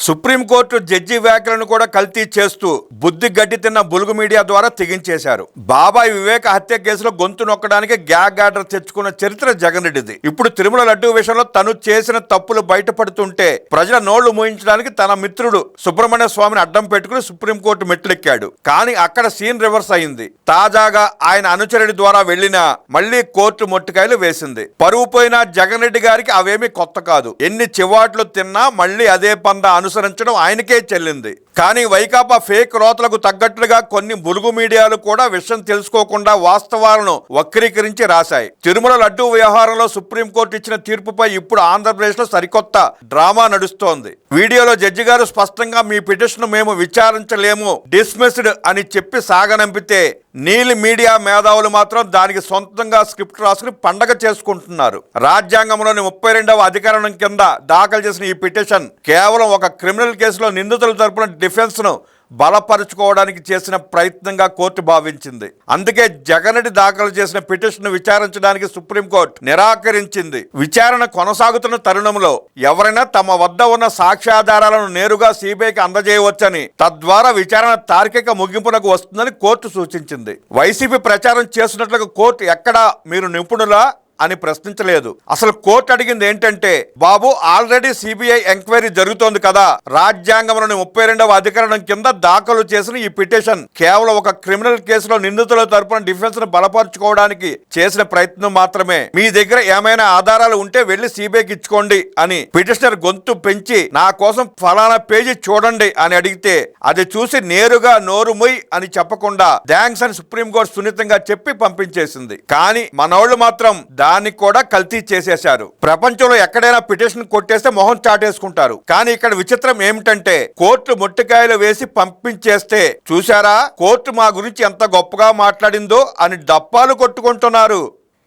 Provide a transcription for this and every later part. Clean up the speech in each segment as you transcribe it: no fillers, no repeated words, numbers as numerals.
Supreme court judge వ్యాఖ్యలను కూడా కల్తీ చేస్తూ బుద్ధి గడ్డి తిన్న బులుగు మీడియా ద్వారా తెగించేశారు. బాబాయ్ వివేక హత్య కేసులో గొంతు నొక్కడానికి గ్యాగ్ ఆర్డర్ తెచ్చుకున్న చరిత్ర జగన్ రెడ్డిది. ఇప్పుడు తిరుమల లడ్డూ విషయంలో తను చేసిన తప్పులు బయటపడుతుంటే ప్రజల నోళ్లు మూయించడానికి తన మిత్రుడు సుబ్రహ్మణ్య స్వామిని అడ్డం పెట్టుకుని సుప్రీంకోర్టు మెట్లెక్కాడు. కానీ అక్కడ సీన్ రివర్స్ అయింది. తాజాగా ఆయన అనుచరుడి ద్వారా వెళ్లినా మళ్లీ కోర్టు మొట్టికాయలు వేసింది. పరువు పోయిన జగన్ రెడ్డి గారికి అవేమీ కొత్త కాదు. ఎన్ని చివాట్లు తిన్నా మళ్లీ అదే పందా అనుసరించడం ఆయనకే చెల్లింది. కానీ వైకాపా ఫేక్ రోతలకు తగ్గట్లుగా కొన్ని బులుగు మీడియాలు కూడా విషయం తెలుసుకోకుండా వాస్తవాలను వక్రీకరించి రాశాయి. తిరుమల లడ్డూ వ్యవహారంలో సుప్రీంకోర్టు ఇచ్చిన తీర్పుపై ఇప్పుడు ఆంధ్రప్రదేశ్ లో సరికొత్త డ్రామా నడుస్తోంది. వీడియోలో జడ్జి గారు స్పష్టంగా మీ పిటిషన్ మేము విచారించలేము, డిస్మిస్డ్ అని చెప్పి సాగనంపితే నీలి మీడియా మేధావులు మాత్రం దానికి సొంతంగా స్క్రిప్ట్ రాసుకుని పండగ చేసుకుంటున్నారు. రాజ్యాంగంలోని 32వ అధికరణం కింద దాఖలు చేసిన ఈ పిటిషన్ కేవలం ఒక క్రిమినల్ కేసులో నిందితుల తరపున డిఫెన్స్ ను బలపరుచుకోవడానికి చేసిన ప్రయత్నంగా కోర్టు భావించింది. అందుకే జగన్ రెడ్డి దాఖలు చేసిన పిటిషన్ విచారించడానికి సుప్రీంకోర్టు నిరాకరించింది. విచారణ కొనసాగుతున్న తరుణంలో ఎవరైనా తమ వద్ద ఉన్న సాక్ష్యాధారాలను నేరుగా సిబిఐకి అందజేయవచ్చని, తద్వారా విచారణ తార్కిక ముగింపునకు వస్తుందని కోర్టు సూచించింది. వైసీపీ ప్రచారం చేస్తున్నట్లుగా కోర్టు ఎక్కడా మీరు నిపుణులా అని ప్రశ్నించలేదు. అసలు కోర్టు అడిగింది ఏంటంటే, బాబు ఆల్రెడీ సిబిఐ ఎంక్వైరీ జరుగుతోంది కదా, రాజ్యాంగంలోని 32వ అధికరణం కింద దాఖలు చేసిన ఈ పిటిషన్ కేవలం ఒక క్రిమినల్ కేసులో నిందితుల తరపున డిఫెన్స్ ను బలపరుచుకోవడానికి చేసిన ప్రయత్నం మాత్రమే. మీ దగ్గర ఏమైనా ఆధారాలు ఉంటే వెళ్లి సిబిఐకి ఇచ్చుకోండి అని పిటిషనర్ గొంతు పెంచి నా కోసం ఫలానా పేజీ చూడండి అని అడిగితే అది చూసి నేరుగా నోరు మొయ్ అని చెప్పకుండా థ్యాంక్స్ అని సుప్రీంకోర్టు సున్నితంగా చెప్పి పంపించేసింది. కానీ మనోళ్లు మాత్రం దానికి కూడా కల్తీ చేసేశారు. ప్రపంచంలో ఎక్కడైనా పిటిషన్ కొట్టేస్తే మొహం చాటేసుకుంటారు. కానీ ఇక్కడ విచిత్రం ఏమిటంటే కోర్టు మొట్టికాయలు వేసి పంపించేస్తే చూశారా కోర్టు మా గురించి ఎంత గొప్పగా మాట్లాడిందో అని డప్పాలు కొట్టుకుంటున్నారు.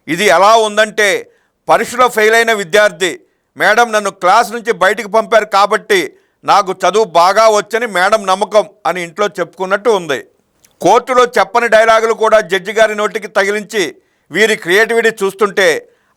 ఇది ఎలా ఉందంటే, పరీక్షలో ఫెయిల్ అయిన విద్యార్థి మేడం నన్ను క్లాస్ నుంచి బయటికి పంపారు కాబట్టి నాకు చదువు బాగా వచ్చని మేడం నమ్మకం అని ఇంట్లో చెప్పుకున్నట్టు ఉంది. కోర్టులో చెప్పని డైలాగులు కూడా జడ్జి గారి నోటికి తగిలించి వీరి క్రియేటివిటీ చూస్తుంటే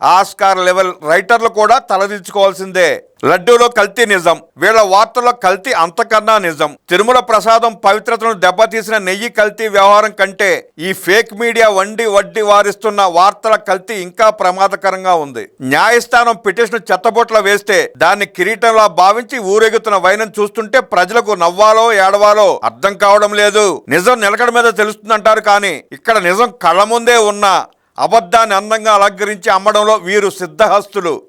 ఆస్కార్ లెవెల్ రైటర్లు కూడా తలదించుకోవాల్సిందే. లడ్డూలో కల్తీ నిజం, వీళ్ళ వార్తల్లో కల్తీ అంతకన్నా నిజం. తిరుమల ప్రసాదం పవిత్రతను దెబ్బతీసిన నెయ్యి కల్తీ వ్యవహారం కంటే ఈ ఫేక్ మీడియా వడ్డీ వారిస్తున్న వార్తల కల్తీ ఇంకా ప్రమాదకరంగా ఉంది. న్యాయస్థానం పిటిషన్ చెత్తబొట్ల వేస్తే దాన్ని కిరీటంలా భావించి ఊరేగుతున్న వైనం చూస్తుంటే ప్రజలకు నవ్వాలో ఏడవాలో అర్థం కావడం లేదు. నిజం నిలకడ మీద తెలుస్తుందంటారు, కానీ ఇక్కడ నిజం కళ్ళ ముందే ఉన్న అబద్ధాన్ని అందంగా అలంకరించి అమ్మడంలో వీరు సిద్ధహస్తులు.